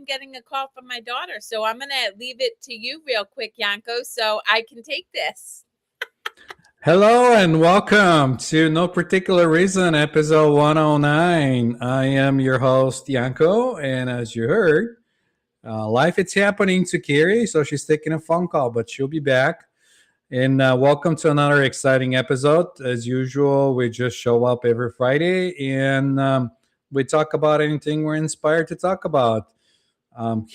getting a call from my daughter. So I'm going to leave it to you real quick, Yanko, so I can take this. Hello and welcome to No Particular Reason, episode 109. I am your host, Yanko, and as you heard, life is happening to Kerri, so she's taking a phone call, but she'll be back. And welcome to another exciting episode. As usual, we just show up every Friday and we talk about anything we're inspired to talk about.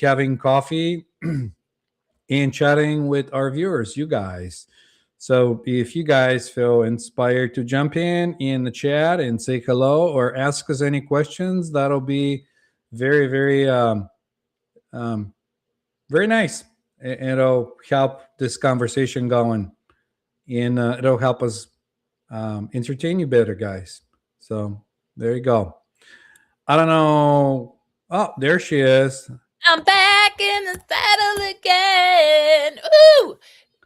Having coffee and chatting with our viewers, you guys. So if you guys feel inspired to jump in the chat and say hello or ask us any questions, that'll be very, very, um, very nice. It'll help this conversation going, and it'll help us entertain you better, guys. So there you go. I don't know. Oh, there she is. I'm back in the saddle again. Ooh.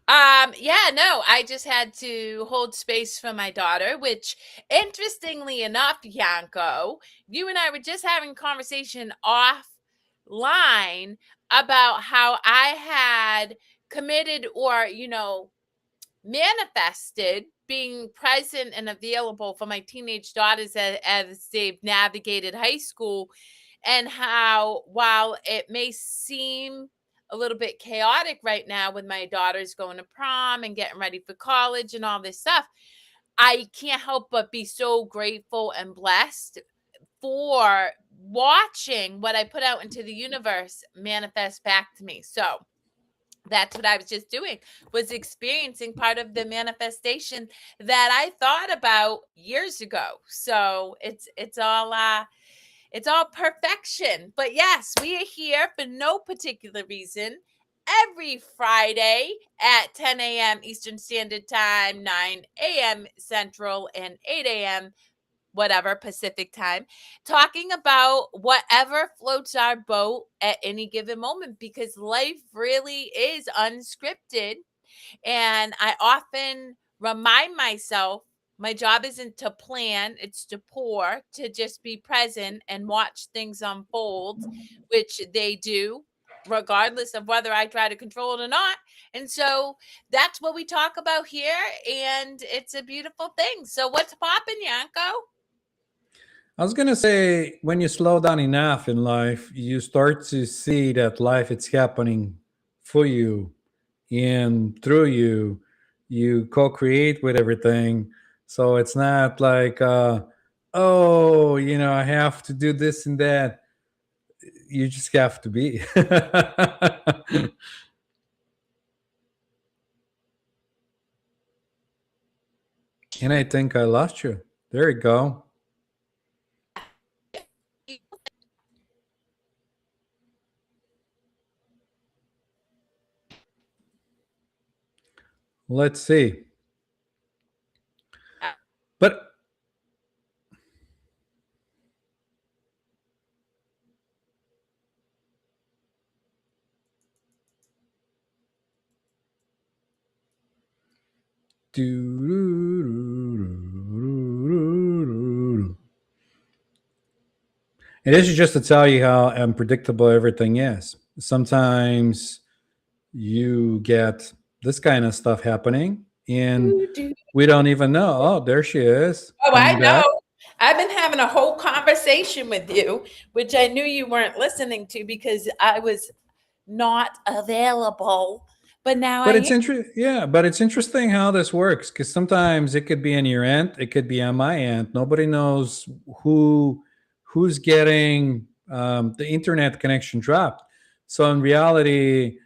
I just had to hold space for my daughter, which interestingly enough, Yanko, you and I were just having a conversation offline about how I had committed or, manifested being present and available for my teenage daughters as they've navigated high school, and how while it may seem a little bit chaotic right now with my daughters going to prom and getting ready for college and all this stuff, I can't help but be so grateful and blessed for watching what I put out into the universe manifest back to me. So that's what I was just doing, was experiencing part of the manifestation that I thought about years ago. So it's all perfection. But yes, we are here for no particular reason every Friday at 10 a.m. Eastern Standard Time, 9 a.m. Central, and 8 a.m. whatever Pacific time, talking about whatever floats our boat at any given moment, because life really is unscripted. And I often remind myself my job isn't to plan, it's to pour, to just be present and watch things unfold, which they do, regardless of whether I try to control it or not. And so that's what we talk about here. And it's a beautiful thing. So what's poppin', Yanko? I was gonna say, when you slow down enough in life, you start to see that life is happening for you and through you. You co-create with everything, so it's not like, oh, I have to do this and that. You just have to be. And I think I lost you. There you go. Let's see. But and this is just to tell you how unpredictable everything is. Sometimes you get this kind of stuff happening and we don't even know. Oh, there she is. Oh, I know. Back. I've been having a whole conversation with you, which I knew you weren't listening to because I was not available. But now But I it's am. but it's interesting how this works, because sometimes it could be on your end, it could be on my end. Nobody knows who's getting the internet connection dropped. So in reality,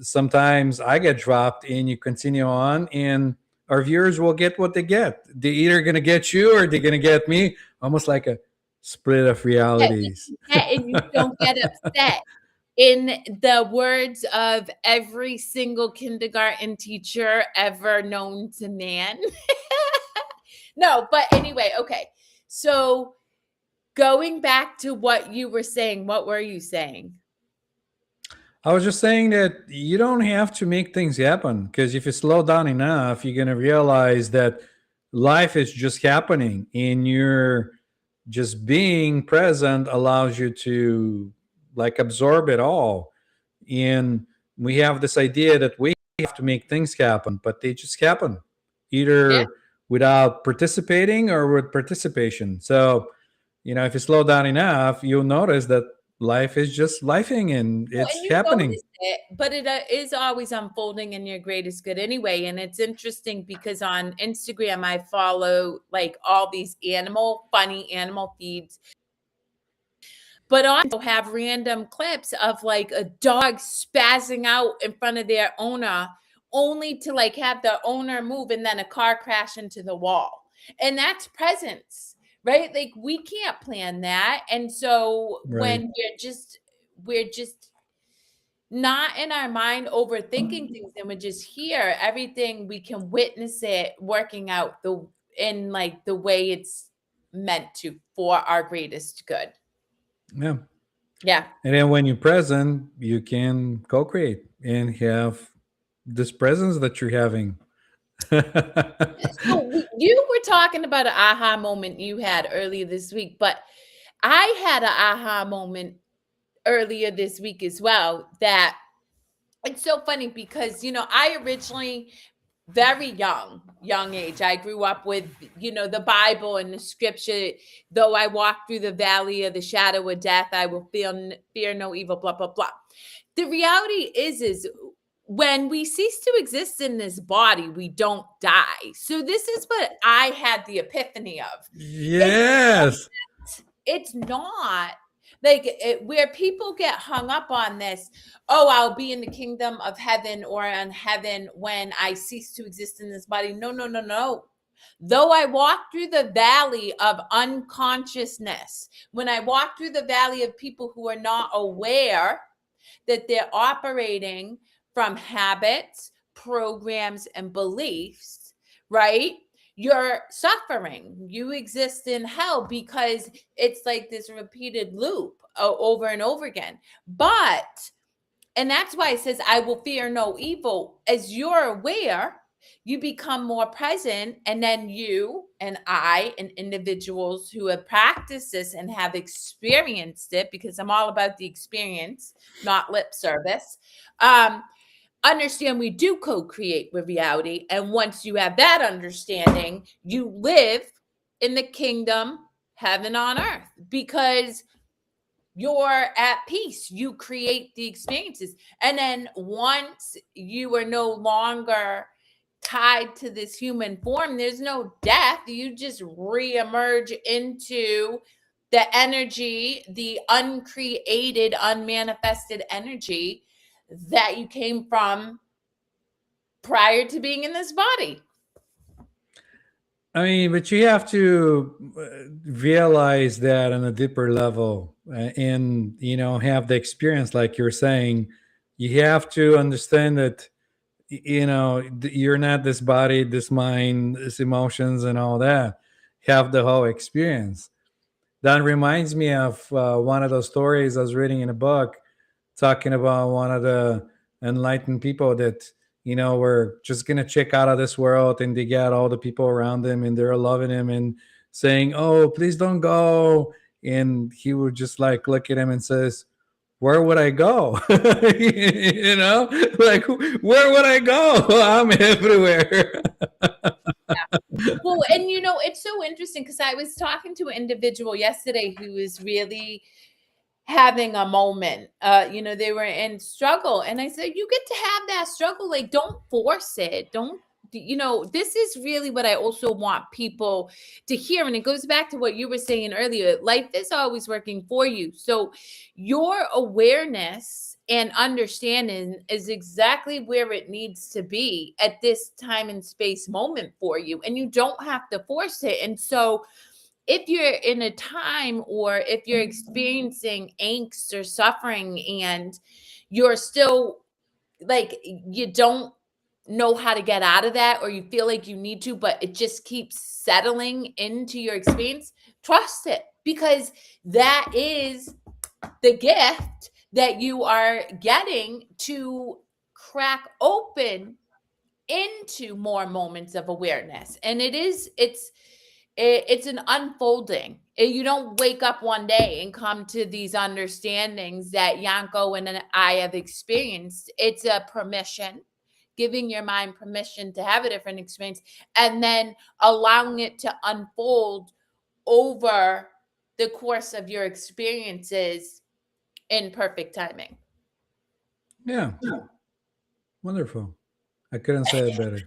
sometimes I get dropped and you continue on, and our viewers will get what they get. They're either going to get you or they're going to get me, almost like a split of realities. And you don't get upset. In the words of every single kindergarten teacher ever known to man. No, but anyway, okay. So going back to what you were saying, what were you saying? I was just saying that you don't have to make things happen, because if you slow down enough, you're going to realize that life is just happening and you're just being present allows you to like absorb it all. And we have this idea that we have to make things happen, but they just happen Yeah. either without participating or with participation. So, if you slow down enough, you'll notice that life is just lifing and Well, it's and you happening. notice it, but it is always unfolding in your greatest good anyway. And it's interesting because on Instagram, I follow like all these funny animal feeds, but also have random clips of like a dog spazzing out in front of their owner, only to like have the owner move and then a car crash into the wall. And that's presence, right? Like we can't plan that. And so Right. when we're just not in our mind overthinking things, and we're just here, everything we can witness it working out in like the way it's meant to for our greatest good. Yeah. Yeah. And then when you're present, you can co create and have this presence that you're having. So you were talking about an aha moment you had earlier this week, but I had an aha moment earlier this week as well. That it's so funny because I originally very young age, I grew up with the Bible and the scripture. Though I walk through the valley of the shadow of death, I will fear no evil, blah blah blah. The reality is when we cease to exist in this body, we don't die. So this is what I had the epiphany of. It's Yes. it's not like where people get hung up on this. Oh, I'll be in the kingdom of heaven or in heaven when I cease to exist in this body. No, no, no, no. Though I walk through the valley of unconsciousness, when I walk through the valley of people who are not aware that they're operating from habits, programs, and beliefs, right? You're suffering. You exist in hell because it's like this repeated loop over and over again. And that's why it says, I will fear no evil. As you're aware, you become more present. And then you and I and individuals who have practiced this and have experienced it, because I'm all about the experience, not lip service, understand we do co-create with reality. And once you have that understanding, you live in the kingdom, heaven on earth, because you're at peace. You create the experiences. And then once you are no longer tied to this human form, there's no death. You just reemerge into the energy, the uncreated, unmanifested energy that you came from prior to being in this body. I mean, but you have to realize that on a deeper level, and have the experience, like you're saying. You have to understand that you're not this body, this mind, this emotions, and all that. Have the whole experience. That reminds me of one of those stories I was reading in a book, talking about one of the enlightened people that were just gonna check out of this world, and they got all the people around him, and they're loving him and saying, "Oh, please don't go." And he would just like look at him and says, "Where would I go?" Like, where would I go? I'm everywhere. Well, and it's so interesting because I was talking to an individual yesterday who is really having a moment. They were in struggle, and I said, you get to have that struggle. Like, don't force it. Don't this is really what I also want people to hear. And it goes back to what you were saying earlier. Life is always working for you. So your awareness and understanding is exactly where it needs to be at this time and space moment for you. And you don't have to force it. And so if you're in a time, or if you're experiencing angst or suffering, and you're still like, you don't know how to get out of that, or you feel like you need to, but it just keeps settling into your experience, trust it, because that is the gift that you are getting to crack open into more moments of awareness. And it's an unfolding. You don't wake up one day and come to these understandings that Yanko and I have experienced. It's a permission, giving your mind permission to have a different experience, and then allowing it to unfold over the course of your experiences in perfect timing. Yeah, wonderful. I couldn't say it better.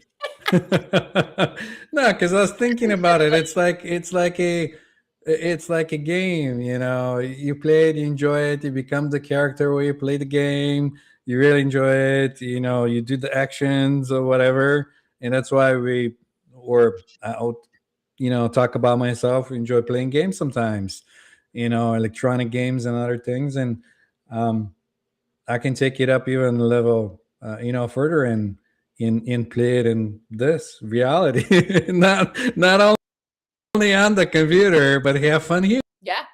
No, because I was thinking about it. It's like a game. You know, you play it, you enjoy it, you become the character where you play the game. You really enjoy it. You know, you do the actions or whatever, and that's why we or I'll, talk about myself. Enjoy playing games sometimes. You know, electronic games and other things, and um, I can take it up even a level, further and in play it in this reality, not only on the computer, but have fun here. Yeah,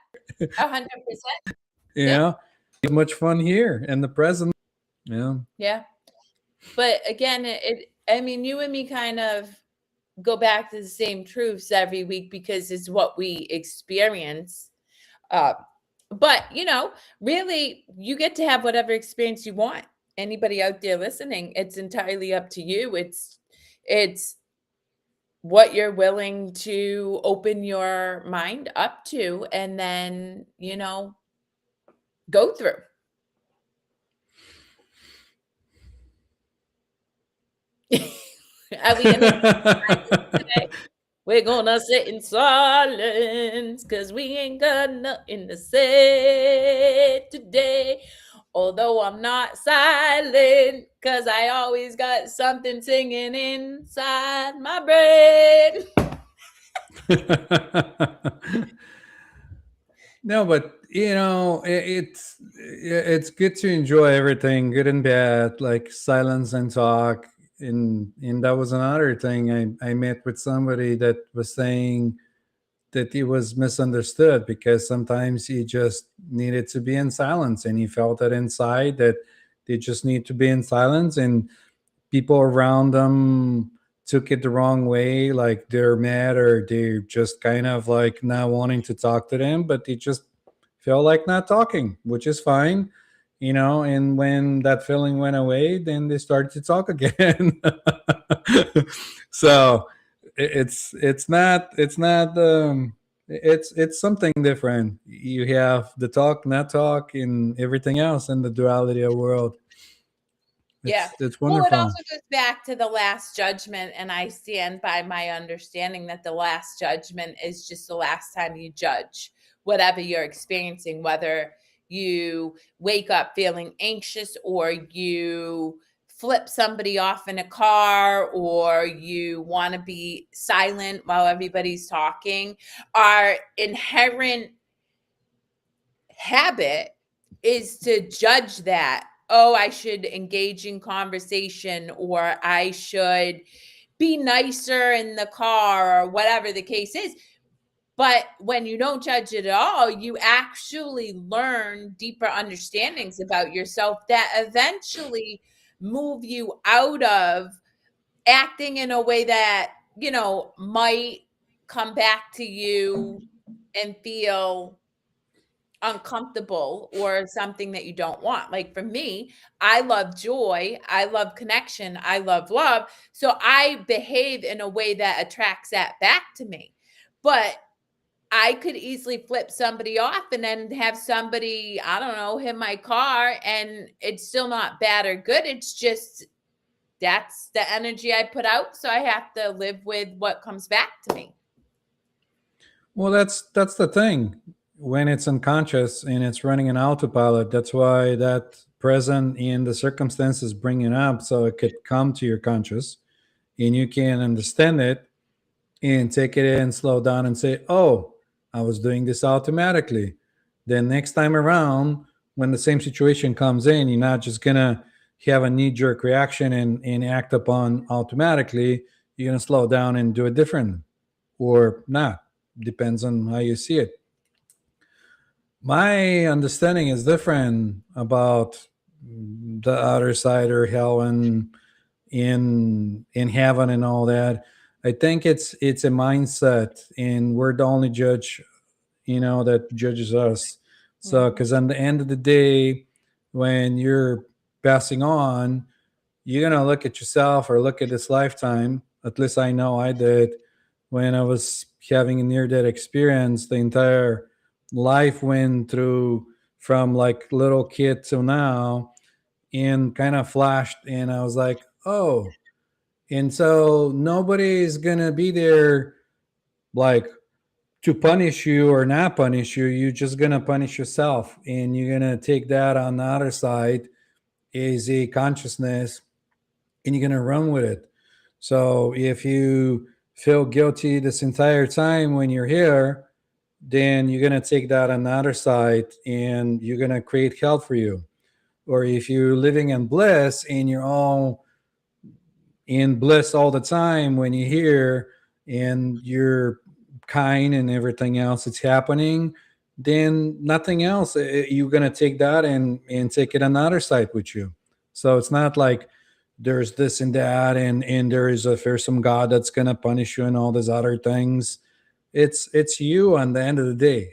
100%. You Yeah, know, have much fun here in the present. Yeah. yeah. But again, I mean, you and me kind of go back to the same truths every week because it's what we experience. Uh, but really, you get to have whatever experience you want. Anybody out there listening, it's entirely up to you. It's what you're willing to open your mind up to, and then go through. Are we gonna today? We're gonna sit in silence because we ain't got nothing to say today. Although I'm not silent because I always got something singing inside my brain. No, but it's good to enjoy everything, good and bad, like silence and talk. And that was another thing. I met with somebody that was saying that he was misunderstood because sometimes he just needed to be in silence, and he felt that inside that they just need to be in silence, and people around them took it the wrong way, like they're mad or they're just kind of like not wanting to talk to them, but they just felt like not talking, which is fine. And when that feeling went away, then they started to talk again. So it's something different. You have the talk, not talk, and everything else in the duality of world. Yeah. It's Well, it wonderful. also goes back to the last judgment, and I stand by my understanding that the last judgment is just the last time you judge whatever you're experiencing, whether you wake up feeling anxious or you flip somebody off in a car or you want to be silent while everybody's talking. Our inherent habit is to judge that. Oh, I should engage in conversation, or I should be nicer in the car, or whatever the case is. But when you don't judge it at all, you actually learn deeper understandings about yourself that eventually move you out of acting in a way that, might come back to you and feel uncomfortable or something that you don't want. Like for me, I love joy, I love connection, I love love. So I behave in a way that attracts that back to me. But I could easily flip somebody off and then have somebody, I don't know, hit my car, and it's still not bad or good. It's just that's the energy I put out. So I have to live with what comes back to me. Well, that's the thing. When it's unconscious and it's running an autopilot, that's why that present in the circumstances bring it up so it could come to your conscious and you can understand it and take it in, slow down, and say, "Oh, I was doing this automatically." Then next time around, when the same situation comes in, you're not just gonna have a knee jerk reaction and act upon automatically. You're gonna slow down and do it different or not. Depends on how you see it. My understanding is different about the other side or hell and in heaven and all that. I think it's a mindset, and we're the only judge that judges us. So, Mhm. because on the end of the day, when you're passing on, you're gonna look at yourself or look at this lifetime. At least I know I did when I was having a near-death experience. The entire life went through from like little kid to now, and kind of flashed, and I was like, oh, and so nobody's gonna be there like to punish you or not punish you. You're just gonna punish yourself, and you're gonna take that on the other side is a consciousness, and you're gonna run with it. So if you feel guilty this entire time when you're here, then you're gonna take that on the other side, and you're gonna create hell for you. Or if you're living in bliss and you're all in bliss all the time when you're here, and you're kind and everything else that's happening, then nothing else, you're going to take that and take it another side with you. So it's not like there's this and that, and there's some god that's going to punish you and all these other things. It's you on the end of the day.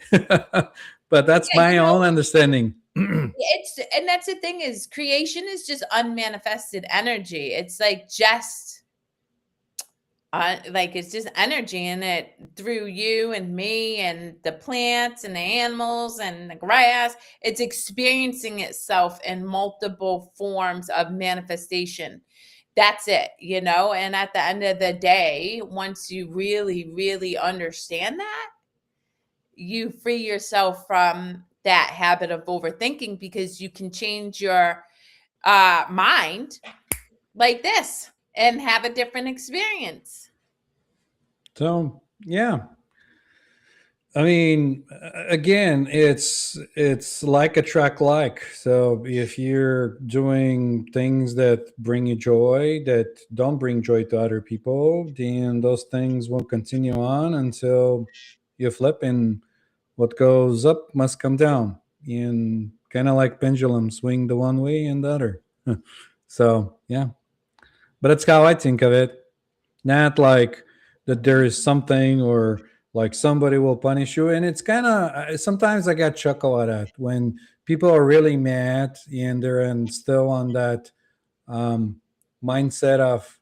But that's Yeah, my own understanding. it's and that's the thing is creation is just unmanifested energy. It's like just like it's just energy in it through you and me and the plants and the animals and the grass. It's experiencing itself in multiple forms of manifestation. That's it. And at the end of the day, once you really, really understand that, you free yourself from that habit of overthinking because you can change your mind like this and have a different experience. So yeah, I mean, again, it's like a track like. So if you're doing things that bring you joy, that don't bring joy to other people, then those things will continue on until you flip, and what goes up must come down. And kind of like pendulum, swing the one way and the other. So yeah, but that's how I think of it. Not like that there is something, or like somebody will punish you. And it's kind of, sometimes I got chuckle at that when people are really mad and they're still on that um, mindset of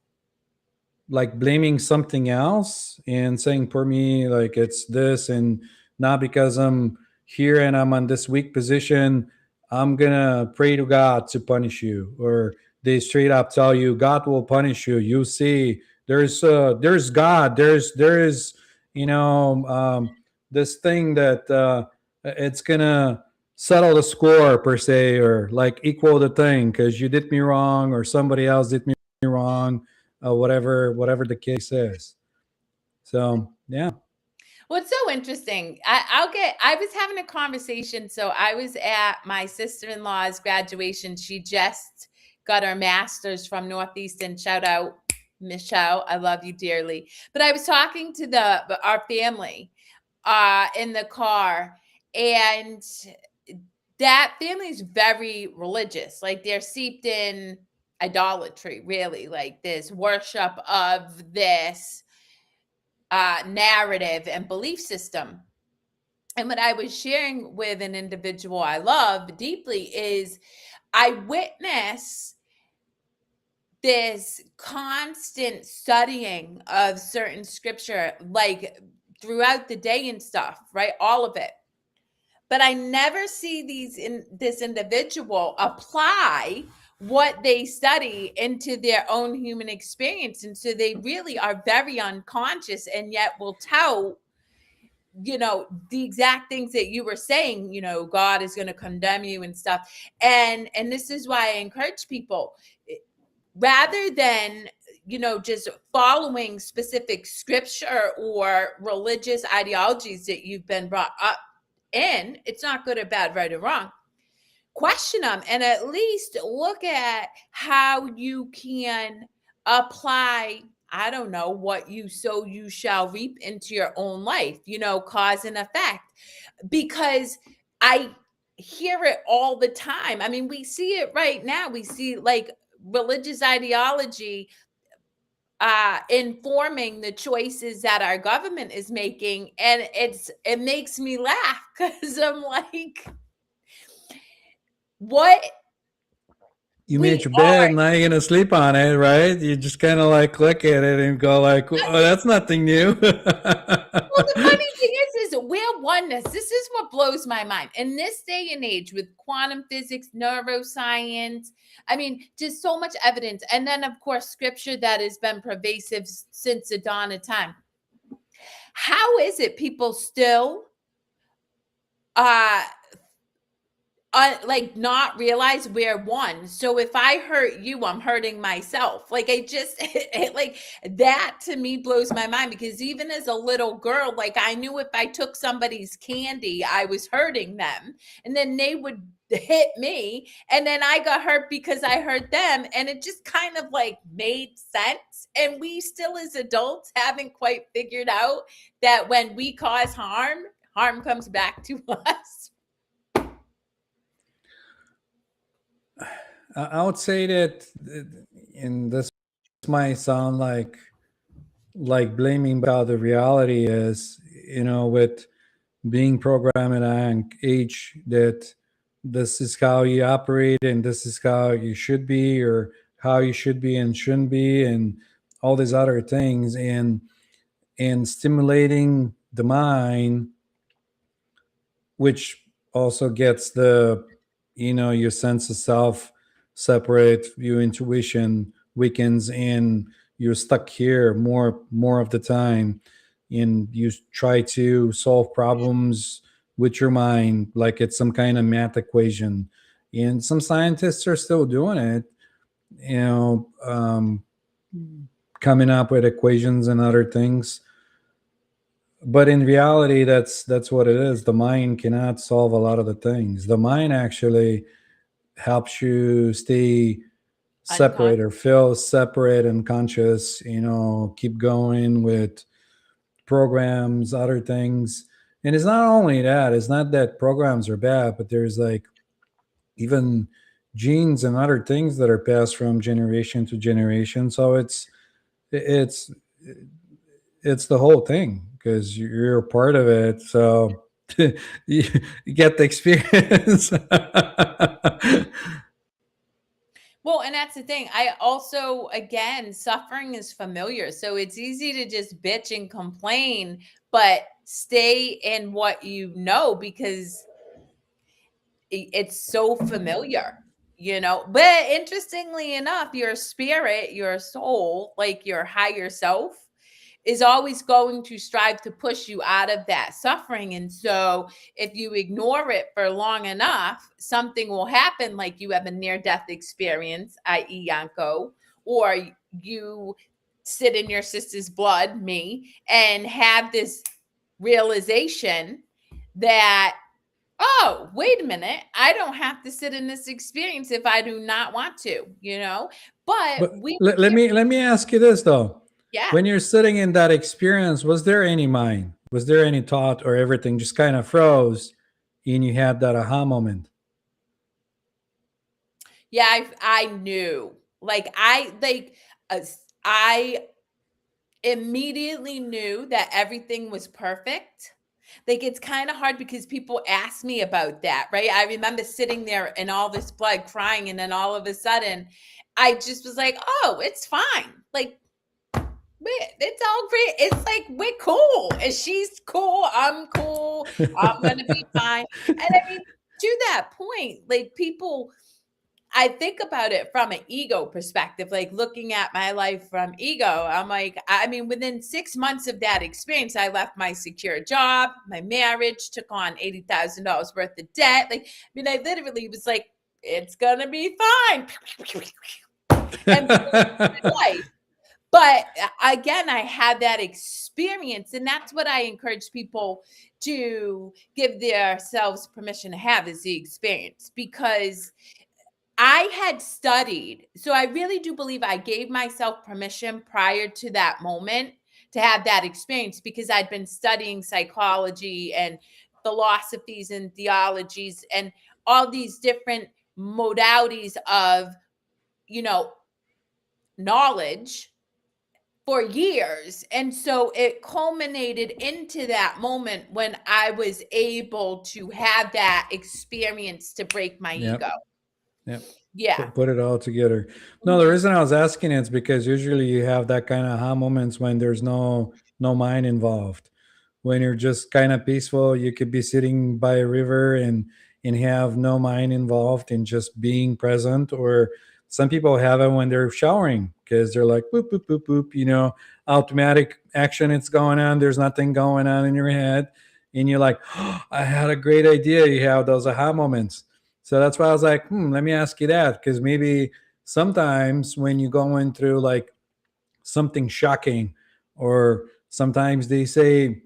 like blaming something else and saying, for me, like it's this, and not because I'm here and I'm on this weak position, I'm gonna pray to God to punish you. Or they straight up tell you God will punish you. You see, there's God, there is, you know this thing that it's gonna settle the score per se, or like equal the thing because you did me wrong or somebody else did me wrong, whatever the case is. So yeah. What's so interesting, I was having a conversation. So I was at my sister-in-law's graduation. She just got her master's from Northeastern. Shout out, Michelle. I love you dearly. But I was talking to our family in the car, and that family is very religious. Like they're steeped in idolatry, really, like this worship of this narrative and belief system. And what I was sharing with an individual I love deeply is I witness this constant studying of certain scripture, like throughout the day and stuff, right? All of it. But I never see this individual apply what they study into their own human experience. And so they really are very unconscious and yet will tell the exact things that you were saying. God is going to condemn you and stuff. And this is why I encourage people, rather than just following specific scripture or religious ideologies that you've been brought up in. It's not good or bad, right or wrong. Question them and at least look at how you can apply, I don't know, what you sow you shall reap into your own life, cause and effect. Because I hear it all the time. I mean, we see it right now. We see like religious ideology informing the choices that our government is making, and it makes me laugh because I'm like, what You made we your are. bed, now you're gonna sleep on it, right? You just kind of like look at it and go like, "Oh, that's nothing new." Well, the funny thing is we're oneness. This is what blows my mind. In this day and age with quantum physics, neuroscience, I mean, just so much evidence. And then, of course, scripture that has been pervasive since the dawn of time. How is it people still uh like not realize we're one? So if I hurt you, I'm hurting myself. Like I just like that to me blows my mind, because even as a little girl, like I knew if I took somebody's candy, I was hurting them, and then they would hit me, and then I got hurt because I hurt them, and it just kind of like made sense. And we still as adults haven't quite figured out that when we cause harm comes back to us. I would say that, and this might sound like blaming, but how the reality is, with being programmed at a young age that this is how you operate and this is how you should be, or how you should be and shouldn't be, and all these other things, and stimulating the mind, which also gets your sense of self separate, your intuition weakens, and you're stuck here more of the time, and you try to solve problems with your mind like it's some kind of math equation, and some scientists are still doing it, you know um, coming up with equations and other things. But in reality, that's what it is. The mind cannot solve a lot of the things. The mind actually helps you stay separate, Unconscious. or feel separate and conscious, keep going with programs, other things. And it's not only that, it's not that programs are bad, but there's like even genes and other things that are passed from generation to generation. So it's it's the whole thing because you're a part of it. So you get the experience. Well, and that's the thing. I also, again, suffering is familiar. So it's easy to just bitch and complain, but stay in what you know, because it's so familiar, you know. But interestingly enough, your spirit, your soul, like your higher self, is always going to strive to push you out of that suffering. And so if you ignore it for long enough, something will happen, like you have a near death experience, i.e., Yanko, or you sit in your sister's blood, me, and have this realization that, oh, wait a minute, I don't have to sit in this experience if I do not want to, you know? But But we, let me ask you this though. yeah. When you're sitting in that experience, was there any mind? Was there any thought, or everything just kind of froze and you had that aha moment? Yeah, I knew. Uh, I immediately knew that everything was perfect. Like it's kind of hard because people ask me about that, right? I remember sitting there in all this blood crying, and then all of a sudden I just was like, "Oh, it's fine." Like it's all great. It's like we're cool. And she's cool. I'm cool. I'm gonna be fine. And I mean, to that point, like people, I think about it from an ego perspective, like looking at my life from ego. I'm like, I mean, within 6 months of that experience, I left my secure job, my marriage, took on $80,000 worth of debt. Like, I mean, I literally was like, it's gonna be fine, and life. But again, I had that experience, and that's what I encourage people to give themselves permission to have, is the experience, because I had studied. So I really do believe I gave myself permission prior to that moment to have that experience, because I'd been studying psychology and philosophies and theologies and all these different modalities of, you know, knowledge. for years. And so it culminated into that moment when I was able to have that experience to break my ego. Yep. Yep. Yeah. Put it all together. No, the Mhm. reason I was asking is because usually you have that kind of aha moments when there's no mind involved. When you're just kind of peaceful, you could be sitting by a river and have no mind involved in just being present. Or some people have it when they're showering because they're like boop boop boop boop, automatic action. It's going on. There's nothing going on in your head, and you're like, oh, I had a great idea. You have those aha moments. So that's why I was like, let me ask you that, because maybe sometimes when you're going through like something shocking, or sometimes they say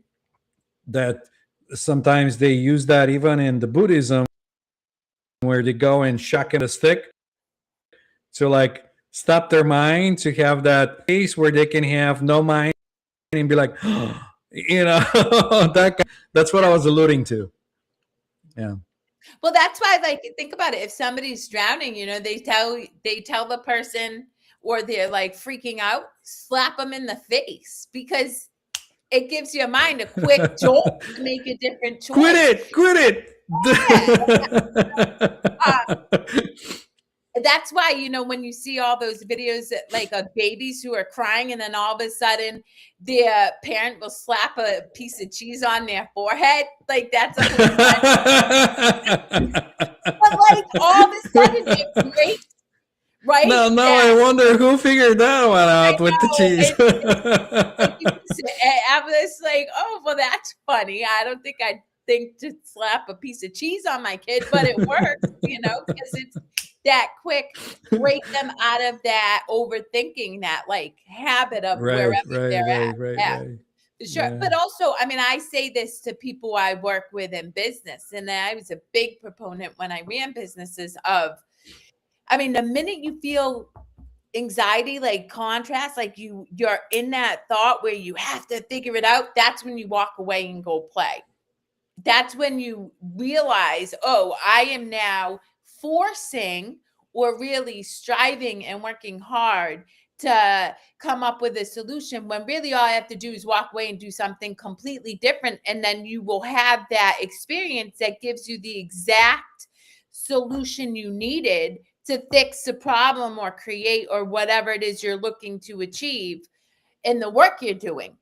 that sometimes they use that even in the Buddhism, where they go and shock in a stick to like stop their mind, to have that space where they can have no mind and be like, that's what I was alluding to. Yeah. Well, that's why, like, think about it. If somebody's drowning, they tell the person, or they're like freaking out, slap them in the face, because it gives your mind a quick jolt to make a different Quit choice. it! Quit Yeah. Uh, it! that's why, when you see all those videos that, like, of babies who are crying, and then all of a sudden their parent will slap a piece of cheese on their forehead, like, that's a quick but, like, all of a sudden it breaks, right? No, That I wonder who figured that one I out with the know, cheese. like, I was like, "Oh, well, that's funny. I don't think I'd think to slap a piece of cheese on my kid, but it works, because it's that quick, break them out of that overthinking, that, like, habit of wherever Right, right, they're at." right, right, Yeah, right. for sure. Yeah. But also, I mean, I say this to people I work with in business, and I was a big proponent when I ran businesses of, I mean, the minute you feel anxiety, like contrast, like you're in that thought where you have to figure it out, that's when you walk away and go play. That's when you realize, oh, I am now forcing, or really striving and working hard to come up with a solution, when really all I have to do is walk away and do something completely different. And then you will have that experience that gives you the exact solution you needed to fix the problem, or create, or whatever it is you're looking to achieve in the work you're doing.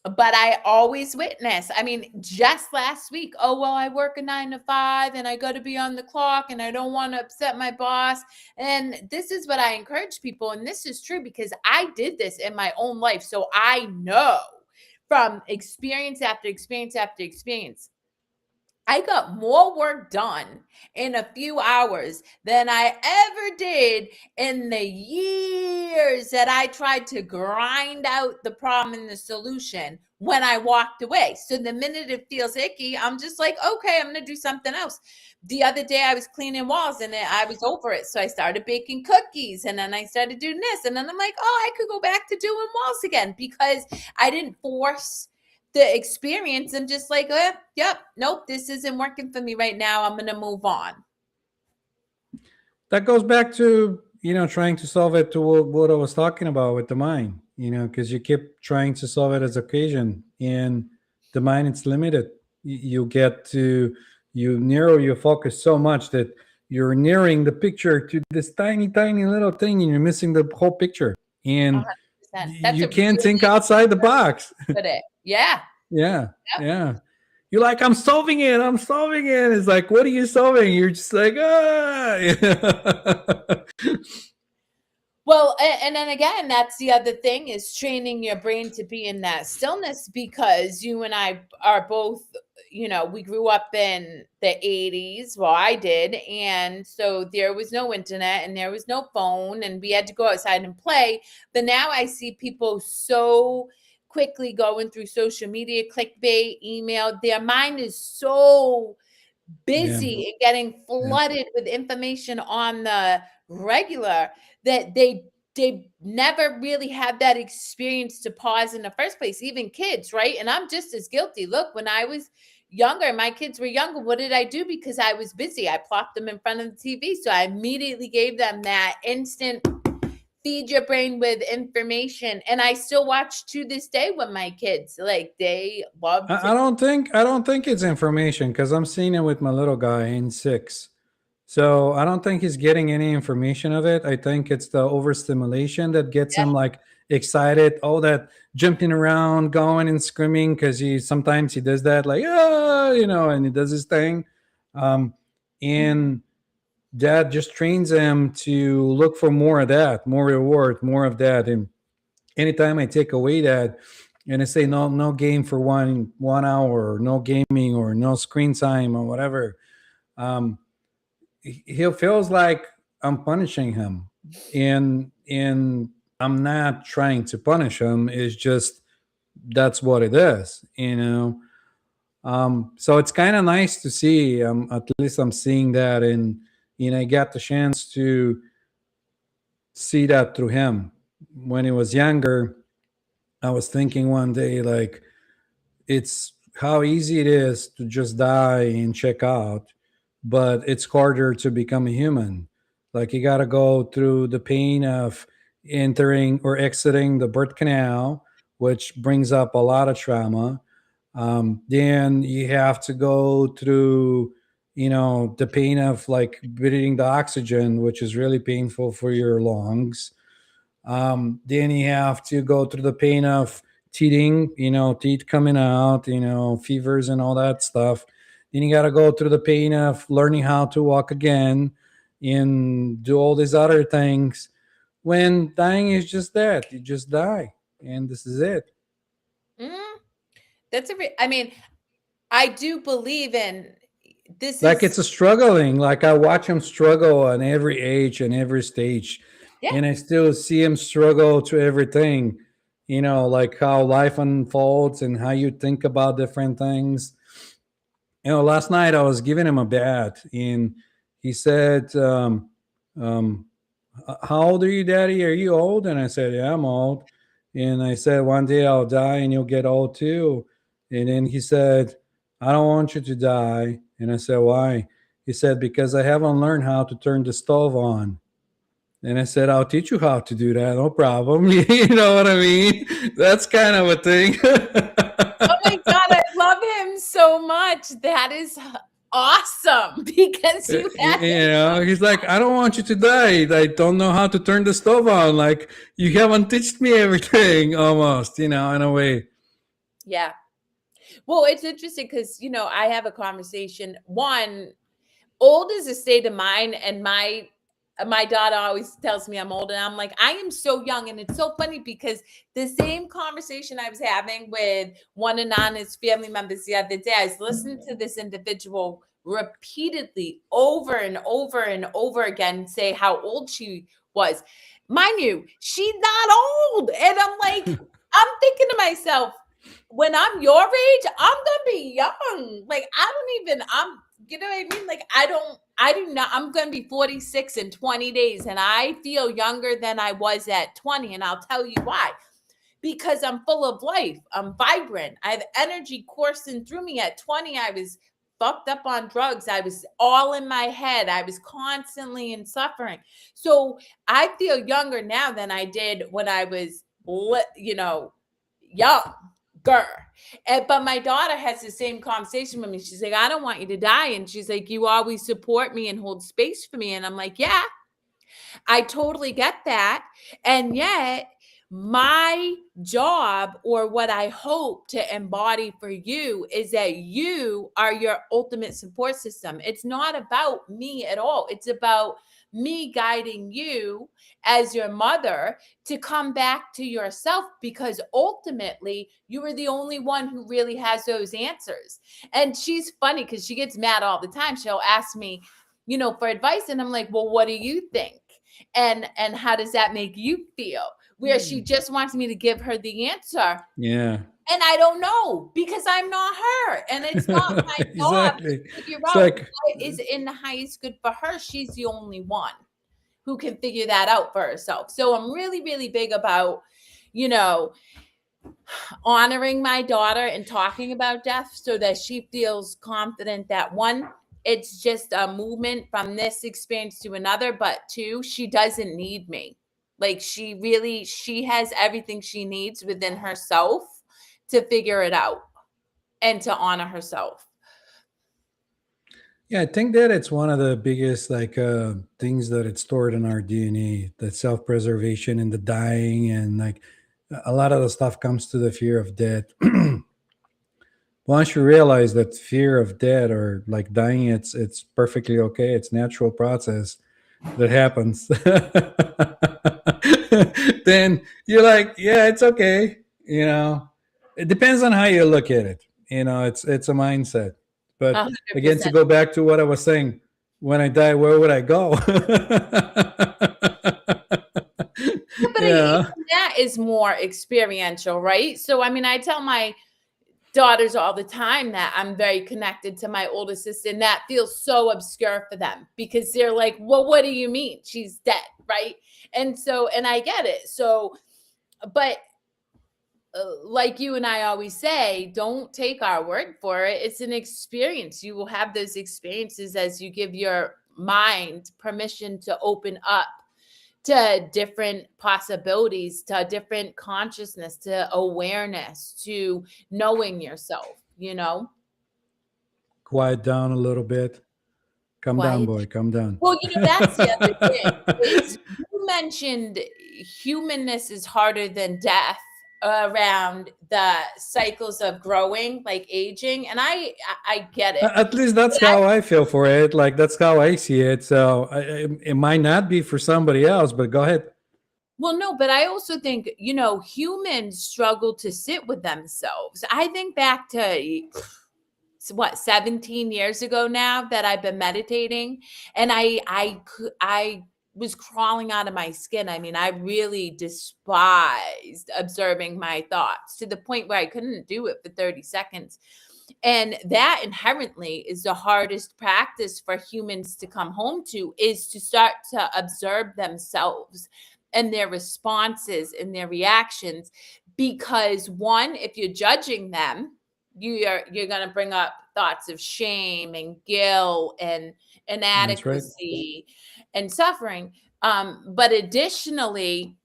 But I always witness, I mean, just last week, oh, well, I work a 9 to 5 and I got to be on the clock and I don't want to upset my boss. And this is what I encourage people. And this is true because I did this in my own life. So I know from experience after experience after experience, I got more work done in a few hours than I ever did in the years that I tried to grind out the problem and the solution when I walked away. So the minute it feels icky, I'm just like, okay, I'm going to do something else. The other day I was cleaning walls and I was over it. So I started baking cookies, and then I started doing this. And then I'm like, oh, I could go back to doing walls again, because I didn't force the experience and just like, yep, nope, this isn't working for me right now. I'm going to move on. That goes back to, trying to solve it to what I was talking about with the mind, because you keep trying to solve it as occasion, and the mind, it's limited. You narrow your focus so much that you're narrowing the picture to this tiny, tiny little thing, and you're missing the whole picture. And 100%. That's you a can't really think outside the box. good it. Yeah. Yeah, Yep. yeah. You're like, I'm solving it. I'm solving it. It's like, what are you solving? You're just like, ah. Well, and then again, that's the other thing, is training your brain to be in that stillness, because you and I are both, we grew up in the 80s. Well, I did. And so there was no internet and there was no phone, and we had to go outside and play. But now I see people so quickly going through social media, clickbait, email. Their mind is so Yeah, busy and getting yeah. flooded with information on the regular, that they never really had that experience to pause in the first place. Even kids, right? And I'm just as guilty. Look, when I was younger, my kids were younger, what did I do? Because I was busy, I plopped them in front of the TV, so I immediately gave them that instant feed your brain with information. And I still watch to this day with my kids. Like they love to. I don't think it's information because I'm seeing it with my little guy in 6. So I don't think he's getting any information of it. I think it's the overstimulation that gets him like excited. Oh, that jumping around, going and screaming because he sometimes he does that like and he does his thing, and that just trains him to look for more of that, more reward, more of that. And anytime I take away that, and I say no game for 1 hour, or no gaming, or no screen time, or whatever, um, he feels like I'm punishing him, and I'm not trying to punish him. It's just that's what it is. So it's kind of nice to see. At least I'm seeing that, and I got the chance to see that through him. When he was younger, I was thinking one day like it's how easy it is to just die and check out, but it's harder to become a human. Like you got to go through the pain of entering or exiting the birth canal, which brings up a lot of trauma. Then you have to go through, the pain of like breathing the oxygen, which is really painful for your lungs. Then you have to go through the pain of teething, teeth coming out, fevers and all that stuff. Then you got to go through the pain of learning how to walk again and do all these other things. When dying is just that, you just die, and this is it. Mm, I mean, I do believe in this Like is it's a struggling. Like I watch him struggle on every age and every stage, yeah. and I still see him struggle to everything. Like how life unfolds and how you think about different things. Last night I was giving him a bath, and he said, "How old are you, Daddy? Are you old?" And I said, "Yeah, I'm old." And I said, "One day I'll die, and you'll get old too." And then he said, "I don't want you to die." And I said, "Why?" He said, "Because I haven't learned how to turn the stove on." And I said, "I'll teach you how to do that, no problem." You know what I mean? That's kind of a thing. Oh my god, I love him so much. That is awesome because you had He's like, "I don't want you to die. I don't know how to turn the stove on. Like, you haven't teached me everything almost, in a way." yeah. Well, it's interesting because I have a conversation. One, old is a state of mind, and my daughter always tells me I'm old, and I'm like, I am so young. And it's so funny because the same conversation I was having with one of Nana's family members the other day, I was listening to this individual repeatedly over and over and over again say how old she was. Mind you, she's not old. And I'm like, I'm thinking to myself, when I'm your age, I'm gonna be young. Like I don't even I'm you know what I mean? Like I do not I'm gonna be 46 in 20 days, and I feel younger than I was at 20, and I'll tell you why. Because I'm full of life. I'm vibrant. I have energy coursing through me. At 20, I was fucked up on drugs. I was all in my head. I was constantly in suffering. So I feel younger now than I did when I was young. But my daughter has the same conversation with me. She's like, I don't want you to die. And she's like, you always support me and hold space for me. And I'm like, yeah, I totally get that. And yet, my job, or what I hope to embody for you, is that you are your ultimate support system. It's not about me at all. It's about me guiding you as your mother to come back to yourself, because ultimately you are the only one who really has those answers. And she's funny because she gets mad all the time. She'll ask me, for advice, and I'm like, well, what do you think? And how does that make you feel? Where she just wants me to give her the answer, Yeah. and I don't know, because I'm not her, and it's not my job to Exactly. figure It's out like, what is in the highest good for her. She's the only one who can figure that out for herself. So I'm really, really big about, you know, honoring my daughter and talking about death so that she feels confident that, one, it's just a movement from this experience to another, but two, she doesn't need me. Like she has everything she needs within herself to figure it out and to honor herself. Yeah, I think that it's one of the biggest things that it's stored in our DNA, the self-preservation and the dying, and like a lot of the stuff comes to the fear of death. Once you realize that fear of death or like dying, it's perfectly okay. It's natural process that happens. Then you're like, yeah, it's okay. It depends on how you look at it. It's a mindset. But again, to 100%. go back to what I was saying, when I die, where would I go? But Yeah. even that is more experiential, right? So, I mean, I tell my daughters all the time that I'm very connected to my older sister, and that feels so obscure for them because they're like, well, what do you mean? She's dead, right? And so, and I get it. So, but like you and I always say, don't take our word for it. It's an experience. You will have those experiences as you give your mind permission to open up to different possibilities, to different consciousness, to awareness, to knowing yourself, you know? Quiet down a little bit. Come down, Quiet. boy. Come down. Well, that's the other thing is you mentioned humanness is harder than death around the cycles of growing, like aging, and I get it. At least that's But I how I feel for it. Like that's how I see it. So it might not be for somebody else, but go ahead. Well, no, but I also think, humans struggle to sit with themselves. I think back to what 17 years ago now that I've been meditating, and I was crawling out of my skin. I mean, I really despised observing my thoughts to the point where I couldn't do it for 30 seconds. And that inherently is the hardest practice for humans to come home to, is to start to observe themselves and their responses and their reactions. Because one, if you're judging them, you're going to bring up thoughts of shame and guilt and That's right. inadequacy and suffering. But additionally,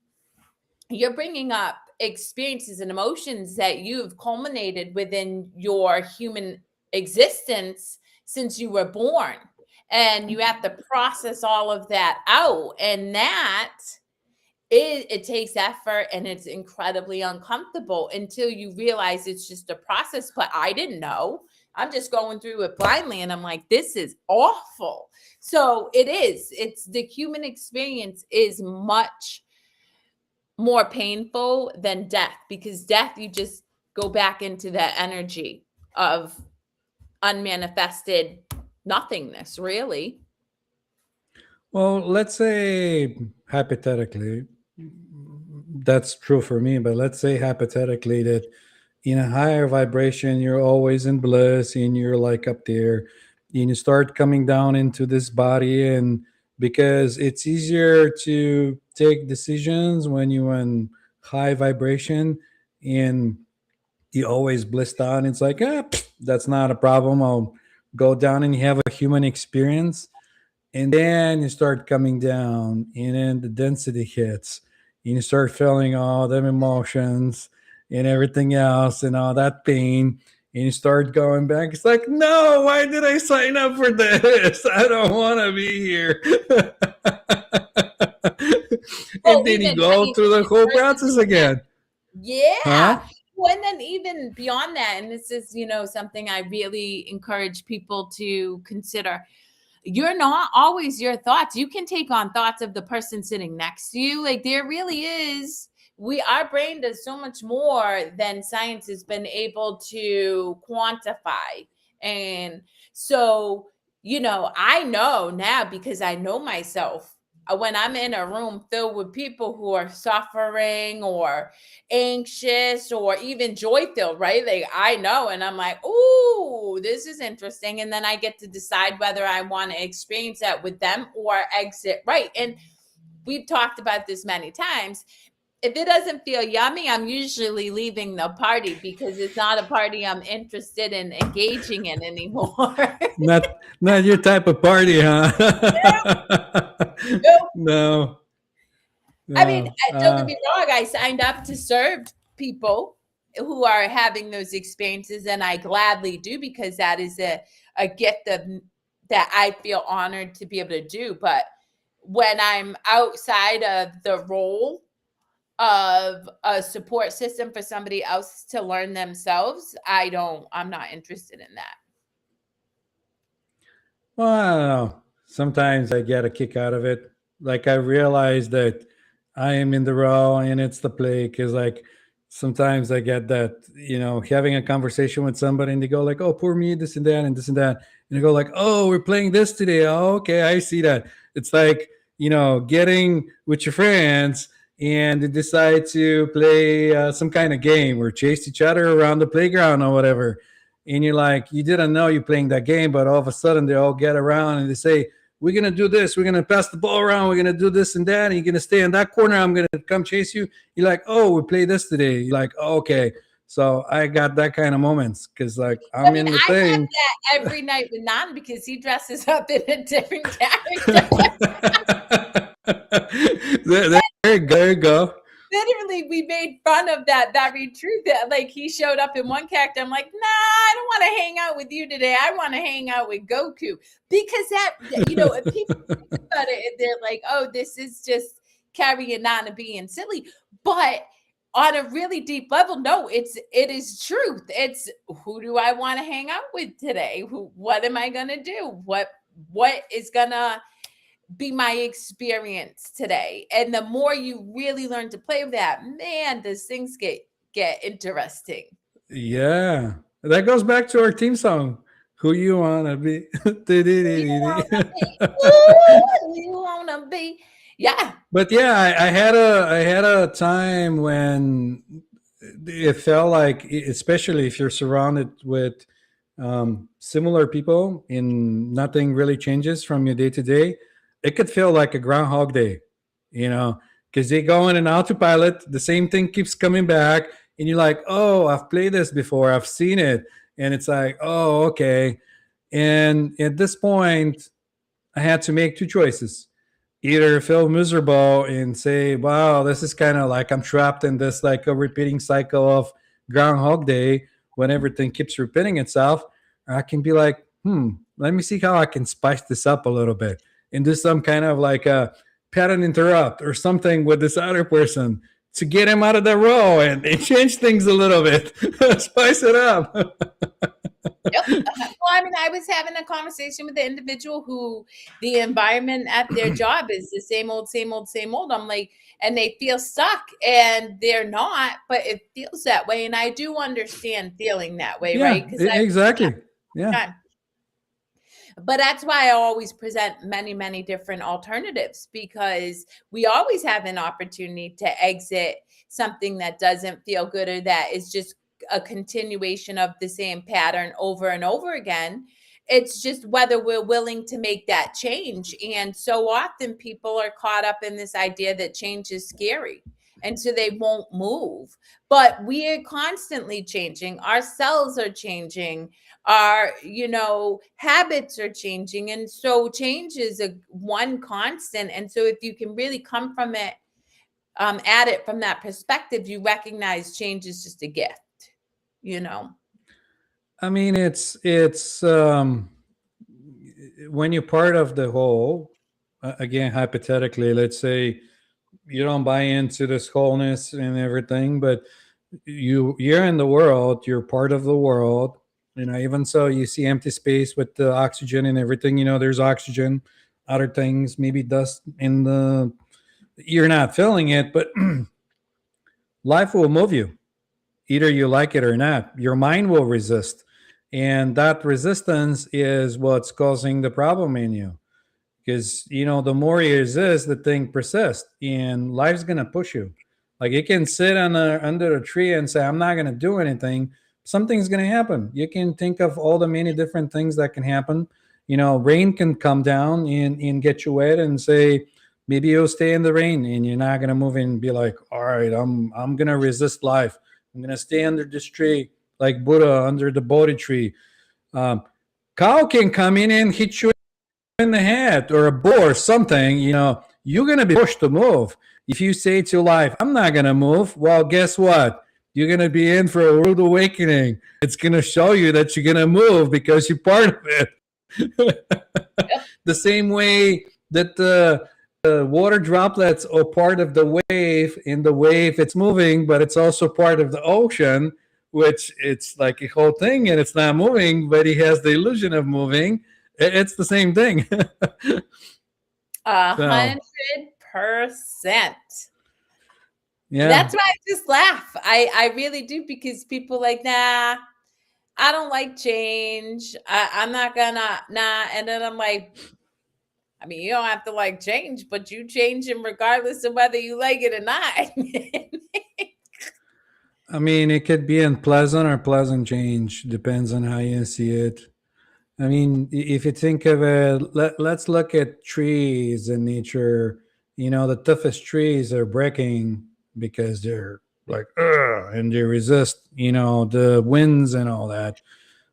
you're bringing up experiences and emotions that you've culminated within your human existence since you were born. And you have to process all of that out. And that it takes effort, and it's incredibly uncomfortable until you realize it's just a process. But I didn't know. I'm just going through it blindly, and I'm like, this is awful. So it is. It's the human experience is much more painful than death, because death, you just go back into that energy of unmanifested nothingness, really. Well, let's say hypothetically, that's true for me, but let's say hypothetically that in a higher vibration, you're always in bliss and you're like up there, and you start coming down into this body. And because it's easier to take decisions when you're in high vibration and you always blissed out, it's like, that's not a problem. I'll go down, and you have a human experience, and then you start coming down, and then the density hits, and you start feeling all them emotions and everything else and all that pain, and you start going back. It's like, no, why did I sign up for this? I don't want to be here. Well, And then you even, I go mean, through the in whole person process doing that. again. Yeah. Huh? Well, and then even beyond that, and this is, something I really encourage people to consider. You're not always your thoughts. You can take on thoughts of the person sitting next to you. Like, there really is, our brain does so much more than science has been able to quantify. And so, I know now, because I know myself, when I'm in a room filled with people who are suffering or anxious or even joy filled, right? Like, I know, and I'm like, ooh, this is interesting. And then I get to decide whether I want to experience that with them or exit, right? And we've talked about this many times. If it doesn't feel yummy, I'm usually leaving the party, because it's not a party I'm interested in engaging in anymore. Not your type of party, huh? Nope. No. I mean, No. don't get me wrong, I signed up to serve people who are having those experiences, and I gladly do, because that is a gift that I feel honored to be able to do. But when I'm outside of the role of a support system for somebody else to learn themselves, I'm not interested in that. Well, I don't know. Sometimes I get a kick out of it. Like I realize that I am in the role and it's the play, because like sometimes I get that, having a conversation with somebody and they go like, "Oh, poor me, this and that and this and that," and they go like, "Oh, we're playing this today. Oh, okay, I see that." It's like, getting with your friends and they decide to play some kind of game or chase each other around the playground or whatever, and you're like, you didn't know you're playing that game, but all of a sudden they all get around and they say, "We're gonna do this, we're gonna pass the ball around, we're gonna do this and that, and you're gonna stay in that corner, I'm gonna come chase you." You're like, "Oh, we play this today." You're like, oh, "Okay." So I got that kind of moments because like I I'm mean, in the I have thing. that every night with Nan, because he dresses up in a different character. There you go. Literally, we made fun of that very truth, that like he showed up in one character. I'm like, nah, I don't want to hang out with you today. I want to hang out with Goku, because if people think about it, and they're like, oh, this is just carrying on and being silly. But on a really deep level, no, it is truth. It's, who do I want to hang out with today? What am I gonna do? What is gonna be my experience today? And the more you really learn to play with that, man, does things get interesting. Yeah, that goes back to our team song. Who you wanna be? Who you wanna be? Ooh, who you wanna be? Yeah. But yeah, I had a time when it felt like, especially if you're surrounded with similar people and nothing really changes from your day to day, it could feel like a Groundhog Day, you know, because they go in an autopilot, the same thing keeps coming back, and you're like, "Oh, I've played this before, I've seen it," and it's like, "Oh, okay." And at this point, I had to make two choices: either feel miserable and say, "Wow, this is kind of like I'm trapped in this like a repeating cycle of Groundhog Day when everything keeps repeating itself," or I can be like, let me see how I can spice this up a little bit and do some kind of like a pattern interrupt or something with this other person to get him out of the role and change things a little bit, spice it up." Yep. Well, I mean, I was having a conversation with the individual who the environment at their job is the same old, same old, same old. I'm like, and they feel stuck, and they're not, but it feels that way. And I do understand feeling that way, right? Yeah, Because exactly. Yeah. I but that's why I always present many, many different alternatives, because we always have an opportunity to exit something that doesn't feel good, or that is just a continuation of the same pattern over and over again. It's just whether we're willing to make that change. And so often people are caught up in this idea that change is scary, and so they won't move. But we are constantly changing. Our cells are changing, our habits are changing, and so change is a one constant. And so if you can really come from it, at it from that perspective, you recognize change is just a gift you know I mean, it's when you're part of the whole. Again, hypothetically, let's say you don't buy into this wholeness and everything, but you're in the world, you're part of the world. Even so, you see empty space with the oxygen and everything. There's oxygen, other things, maybe dust in the. You're not feeling it, but life will move you, either you like it or not. Your mind will resist, and that resistance is what's causing the problem in you. Because the more you resist, the thing persists, and life's gonna push you. Like you can sit under a tree and say, "I'm not gonna do anything." Something's gonna happen. You can think of all the many different things that can happen. Rain can come down and get you wet, and say maybe you'll stay in the rain and you're not gonna move and be like, "All right, I'm gonna resist life. I'm gonna stay under this tree like Buddha under the Bodhi tree." Um, Cow can come in and hit you in the head, or a bull or something. you're going to be pushed to move. If you say to life, I'm not going to move, well, guess what? You're going to be in for a rude awakening. It's going to show you that you're going to move because you're part of it. Yep. The same way that the water droplets are part of the wave. In the wave, it's moving, but it's also part of the ocean, which it's like a whole thing and it's not moving, but he has the illusion of moving. It's the same thing. So, 100%. yeah. That's why I just laugh. I really do, because people like, nah, I don't like change. I'm not gonna, nah. And then I'm like, I mean, you don't have to like change, but you change them regardless of whether you like it or not. I mean, it could be unpleasant or pleasant change, depends on how you see it. I mean, if you think of it, let's look at trees in nature. You know, the toughest trees are breaking because they're like, ugh, and they resist, the winds and all that.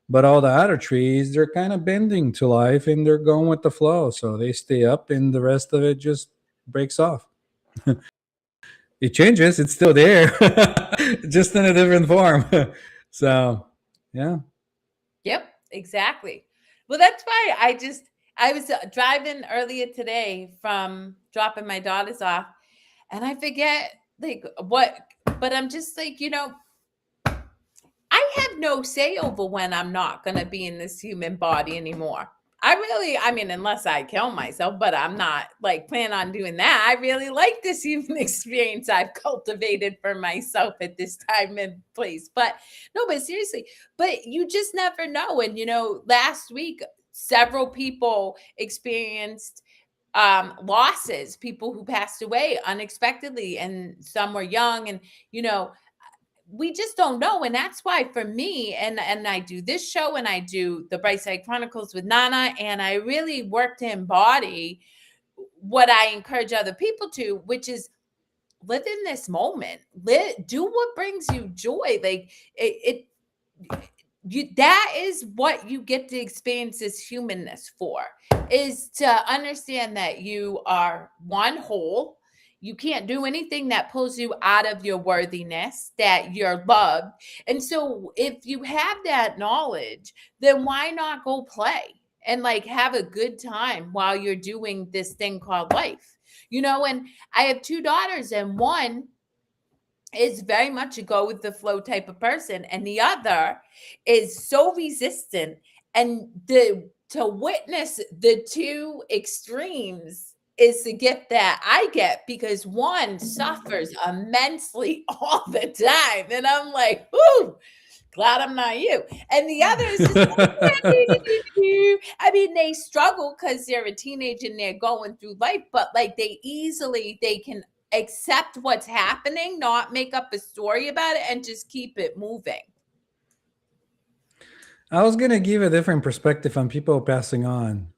But all the other trees, they're kind of bending to life and they're going with the flow. So they stay up and the rest of it just breaks off. It changes, it's still there, just in a different form. So, yeah. Yep, exactly. Well, that's why I was driving earlier today from dropping my daughters off, and I forget like what, but I'm just like, I have no say over when I'm not going to be in this human body anymore. I mean, unless I kill myself, but I'm not like plan on doing that. I really like this human experience I've cultivated for myself at this time and place. But no, but seriously, but you just never know. And, last week, several people experienced losses, people who passed away unexpectedly, and some were young. And, we just don't know. And that's why for me, and I do this show and I do the Bright Side Chronicles with Nana, and I really work to embody what I encourage other people to, which is live in this moment. Do what brings you joy. Like that is what you get to experience this humanness for, is to understand that you are one whole. You can't do anything that pulls you out of your worthiness, that you're loved. And so if you have that knowledge, then why not go play and like have a good time while you're doing this thing called life? And I have two daughters, and one is very much a go with the flow type of person, and the other is so resistant. And to witness the two extremes is the gift that I get, because one suffers immensely all the time, and I'm like, "Ooh, glad I'm not you." And the other is just I mean, they struggle because they're a teenager and they're going through life, but like they can accept what's happening, not make up a story about it, and just keep it moving. I was going to give a different perspective on people passing on.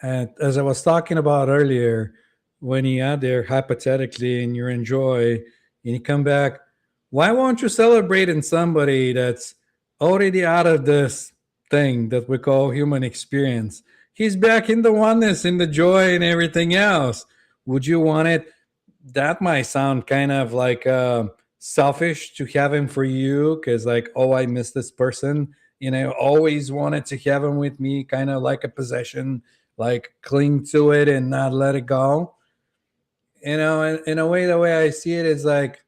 And as I was talking about earlier, when you are there hypothetically and you enjoy and you come back, why won't you celebrate in somebody that's already out of this thing that we call human experience? He's back in the oneness, in the joy, and everything else. Would you want it? That might sound kind of like selfish to have him for you because, like, oh, I miss this person. Always wanted to have him with me, kind of like a possession, like cling to it and not let it go. In a way, the way I see it is like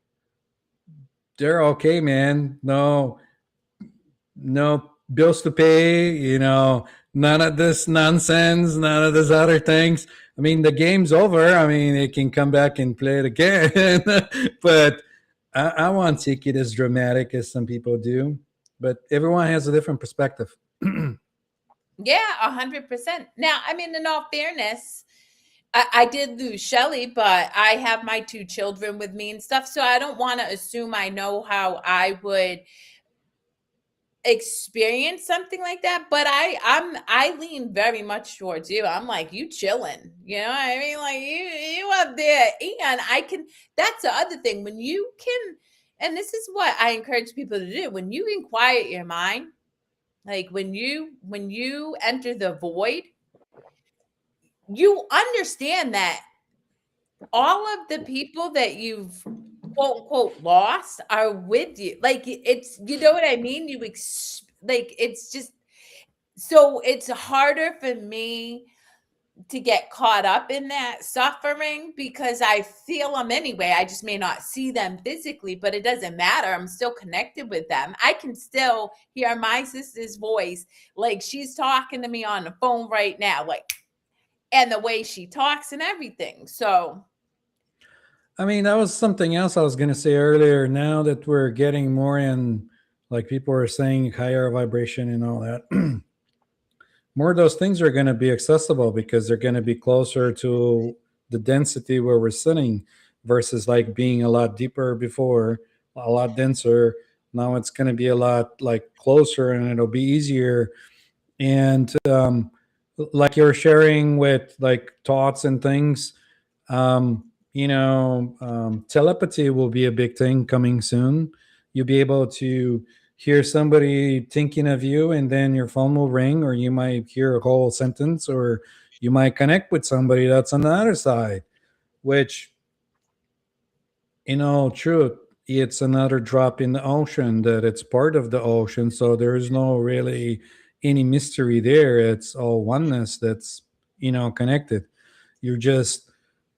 they're okay, man. No bills to pay, none of this nonsense, none of these other things. I mean, the game's over. I mean, they can come back and play it again. But I won't take it as dramatic as some people do. But everyone has a different perspective. Yeah, 100%. Now, I mean, in all fairness, I did lose Shelly, but I have my two children with me and stuff. So I don't want to assume I know how I would experience something like that, but I lean very much towards you. I'm like, you chilling, what I mean? Like you up there. And I can, that's the other thing, when you can, and this is what I encourage people to do, when you can quiet your mind, like when you enter the void, you understand that all of the people that you've quote unquote lost are with you. Like it's, you know what I mean? Like it's just, so it's harder for me to get caught up in that suffering because I feel them anyway. I just may not see them physically, but it doesn't matter. I'm still connected with them. I can still hear my sister's voice. Like she's talking to me on the phone right now, like, and the way she talks and everything. So, I mean, that was something else I was going to say earlier. Now that we're getting more in, like people are saying, higher vibration and all that, more of those things are going to be accessible because they're going to be closer to the density where we're sitting versus like being a lot deeper before, a lot denser. Now it's going to be a lot like closer and it'll be easier. And like you're sharing with like thoughts and things, telepathy will be a big thing coming soon. You'll be able to hear somebody thinking of you, and then your phone will ring, or you might hear a whole sentence, or you might connect with somebody that's on the other side, which, truth, it's another drop in the ocean that it's part of the ocean. So there's no really any mystery there. It's all oneness that's, connected. You're just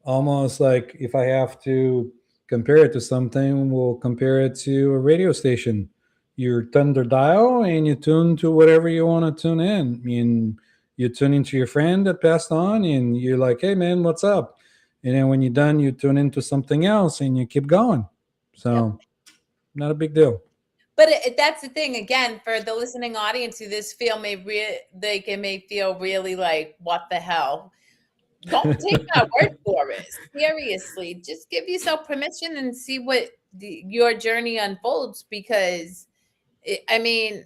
almost like, if I have to compare it to something, we'll compare it to a radio station. You turn the dial and you tune to whatever you want to tune in. I mean, you tune into your friend that passed on and you're like, hey man, what's up? And then when you're done, you tune into something else and you keep going. yep. So, not a big deal. But that's the thing. Again, for the listening audience who this feel may it may feel really like, what the hell? Don't take my word for it. Seriously, just give yourself permission and see what your journey unfolds, because I mean,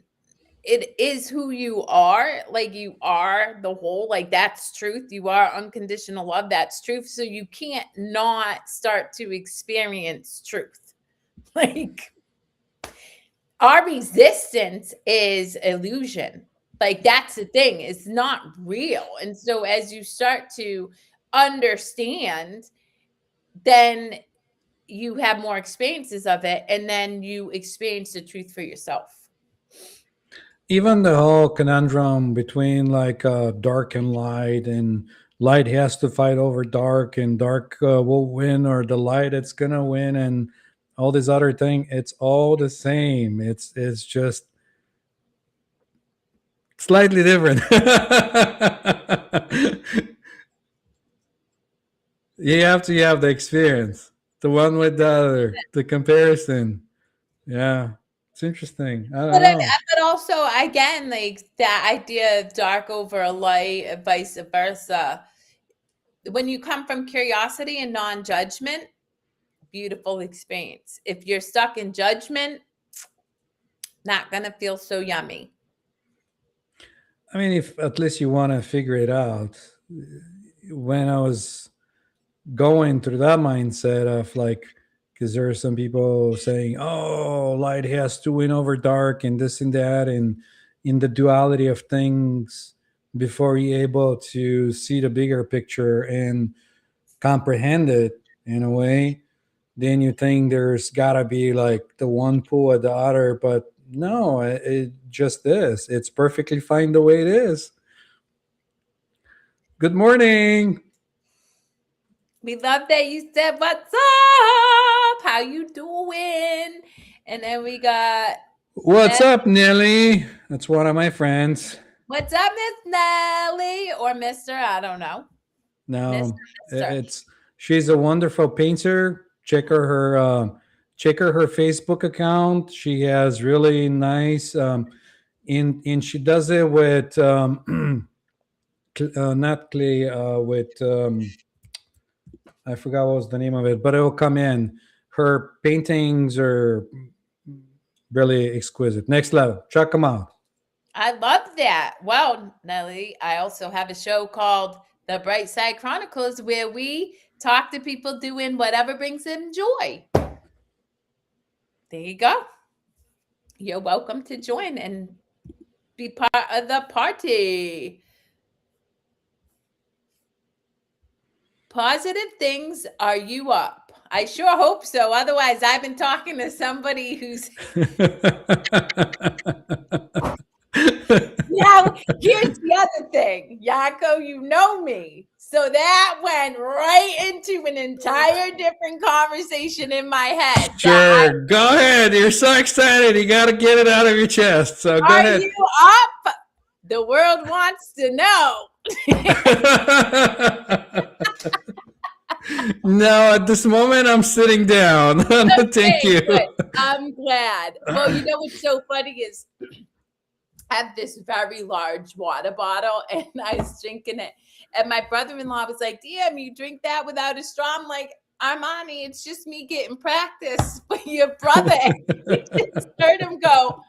it is who you are. Like you are the whole, like that's truth. You are unconditional love. That's truth. So you can't not start to experience truth. Like our resistance is illusion. Like that's the thing, it's not real. And so as you start to understand, then you have more experiences of it, and then you experience the truth for yourself. Even the whole conundrum between like dark and light, and light has to fight over dark, and dark will win, or the light it's gonna win, and all this other thing, it's all the same. It's just slightly different. You have to have the experience, the one with the other, the comparison. Yeah, it's interesting. I But don't know. but also again, like that idea of dark over light, vice versa. When you come from curiosity and non-judgment, beautiful experience. If you're stuck in judgment, not gonna feel so yummy. I mean, if at least you want to figure it out. When I was going through that mindset of like, because there are some people saying, oh, light has to win over dark and this and that, and in the duality of things, before you're able to see the bigger picture and comprehend it in a way, then you think there's gotta be like the one pull at the other, but no, it just is. It's perfectly fine the way it is. Good morning. We love that you said, "What's up? How you doing?" And then we got What's Miss, up, Nelly? That's one of my friends. "What's up, Miss Nelly?" Or Mister, I don't know, Mister, No, Mister. it's she's a wonderful painter. Check her Facebook account. She has really nice in she does it with not clay with I forgot what was the name of it, but it will come in. Her paintings are really exquisite. Next level. Check them out. I love that. Well, Nelly, I also have a show called The Bright Side Chronicles where we talk to people doing whatever brings them joy. There you go. You're welcome to join and be part of the party. Positive things, are you up? I sure hope so. Otherwise, I've been talking to somebody who's now. Here's the other thing, Yanko, you know me. So that went right into an entire different conversation in my head. Sure. Go ahead. You're so excited. You got to get it out of your chest. So go Are ahead. you up? The world wants to know. No, at this moment, I'm sitting down. Thank you. Good. I'm glad. Well, you know what's so funny is I have this very large water bottle and I was drinking it. And my brother-in-law was like, damn, you drink that without a straw? I'm like, Armani, it's just me getting practice. But your brother, you just heard him go,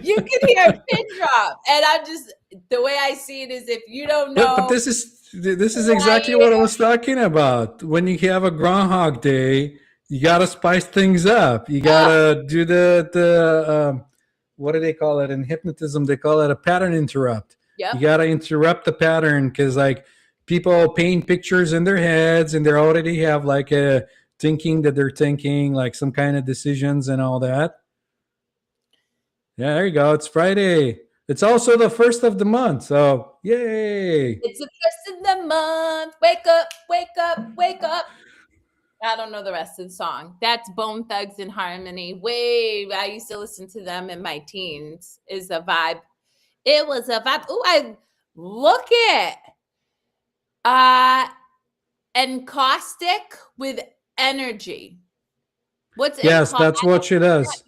you can hear a pin drop. And I'm just, the way I see it is if you don't know. But this is exactly what I was talking about. When you have a Groundhog Day, you got to spice things up. You got to do the what do they call it in hypnotism? They call it a pattern interrupt. Yep. You got to interrupt the pattern because like people paint pictures in their heads and they already have like a thinking that they're thinking like some kind of decisions and all that. Yeah, there you go. It's Friday. It's also the first of the month. So yay. It's the first of the month. Wake up, wake up, wake up. I don't know the rest of the song. That's Bone Thugs and Harmony. I used to listen to them in my teens. Is a vibe. It was a vibe. Oh, I look at encaustic with energy. What's yes, that's what she does.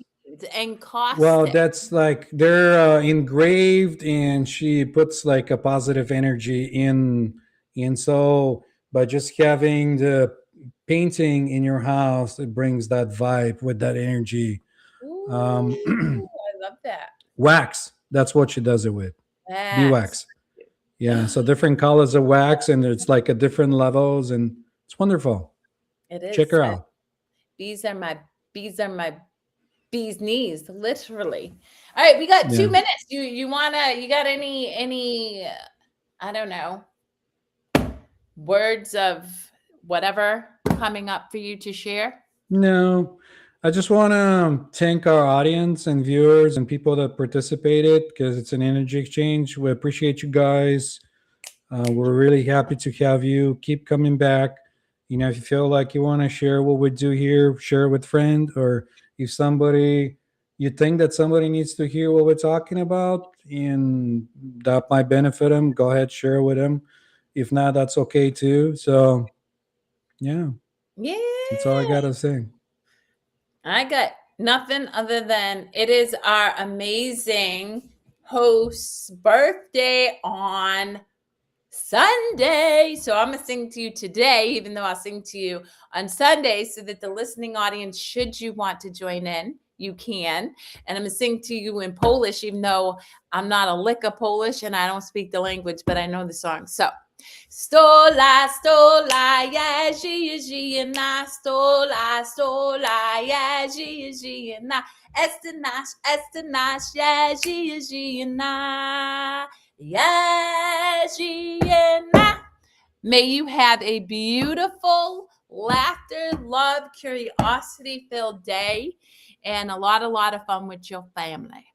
Encaustic. Well, that's like they're engraved, and she puts like a positive energy in. And so by just having the painting in your house, it brings that vibe with that energy. Ooh, I love that. Wax. That's what she does it with. Beeswax. Yeah. So different colors of wax, and it's like a different levels, and it's wonderful. It is. Check her out. Bees are my bees knees, literally. All right, we got 2 minutes. You got any I don't know, words of whatever coming up for you to share? No, I just want to thank our audience and viewers and people that participated because it's an energy exchange. We appreciate you guys. We're really happy to have you. Keep coming back. You know, if you feel like you want to share what we do here, share with friend, or if you think that somebody needs to hear what we're talking about and that might benefit them, go ahead, share with them. If not, that's okay too. So, yeah. Yeah. That's all I got to say. I got nothing other than it is our amazing host's birthday on Sunday. So I'm going to sing to you today, even though I'll sing to you on Sunday, so that the listening audience, should you want to join in, you can. And I'm going to sing to you in Polish, even though I'm not a lick of Polish and I don't speak the language, but I know the song. So, stola, ja, żyje na, stola, ja, żyje na, este nasz, ja, żyje na. May you have a beautiful, laughter, love, curiosity-filled day and a lot of fun with your family.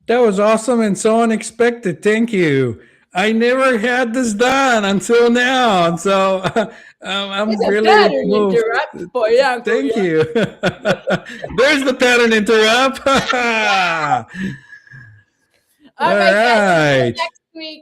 That was awesome and so unexpected. Thank you. I never had this done until now, and so I'm really moved. Thank you. There's the pattern interrupt. All right. Guys, next week.